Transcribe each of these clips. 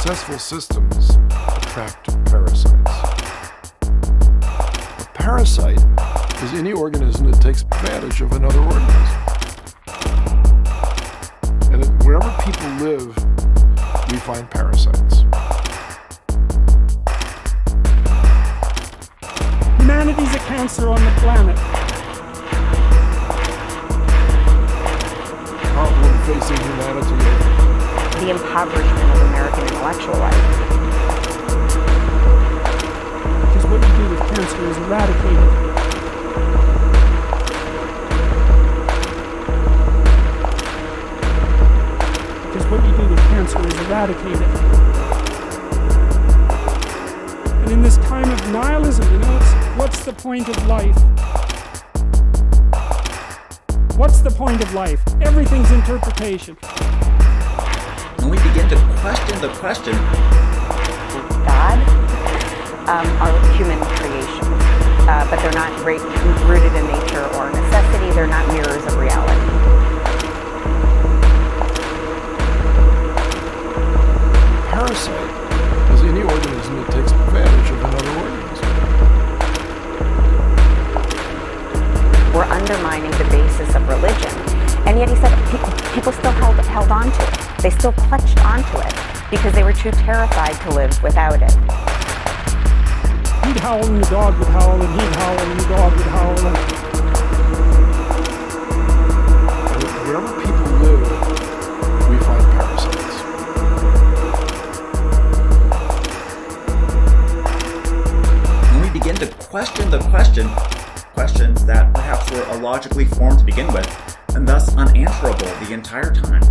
Successful systems attract parasites. A parasite is any organism that takes advantage of another organism. And wherever people live, we find parasites. Humanity's a cancer on the planet. Problem facing humanity. The impoverishment of American intellectual life. Because what you do with cancer is eradicate it. Because what you do with cancer is eradicate it. And in this time of nihilism, what's the point of life? What's the point of life? Everything's interpretation. When we begin to question the question, God are human creations, but they're not rooted in nature or necessity. They're not mirrors of reality. Parasite is any organism that takes advantage of another organism. We're undermining the basis of religion. And yet he said people still held on to it. They still clutched onto it because they were too terrified to live without it. He'd howl and the dog would howl, and he'd howl and the dog would howl. And wherever people live, we find parasites. when we begin to question the questions that perhaps were illogically formed to begin with, and thus unanswerable the entire time.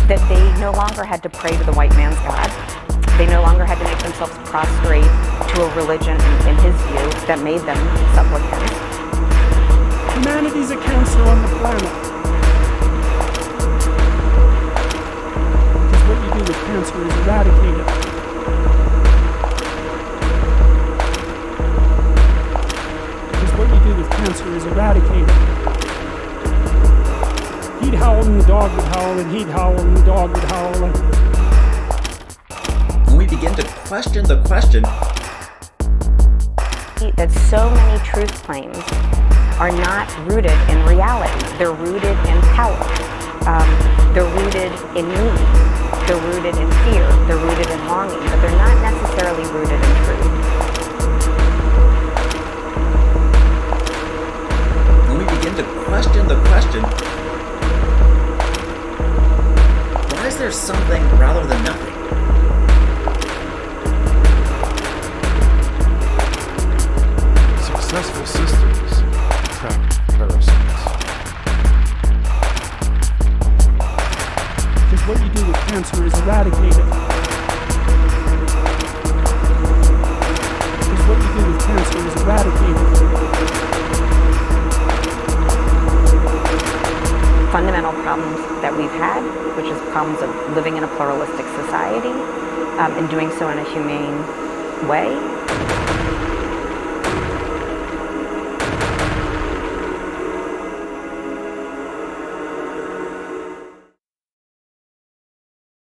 That they no longer had to pray to the white man's God. They no longer had to make themselves prostrate to a religion, in his view, that made them supplicants. humanity's a cancer on the planet. Because what you do with cancer is eradicate it. Because what you do with cancer is eradicate it. He'd howl and the dog would howl, and he'd howl and the dog would howl. And when we begin to question the question, that so many truth claims are not rooted in reality. They're rooted in power. They're rooted in need. They're rooted in fear. They're rooted in longing, but they're not necessarily rooted in truth. when we begin to question the question, why is there something rather than nothing? Successful systems attract parasites. because what you do with cancer is eradicate it. Because what you do with cancer is eradicate it. Fundamental problems that we've had, which is problems of living in a pluralistic society, and doing so in a humane way.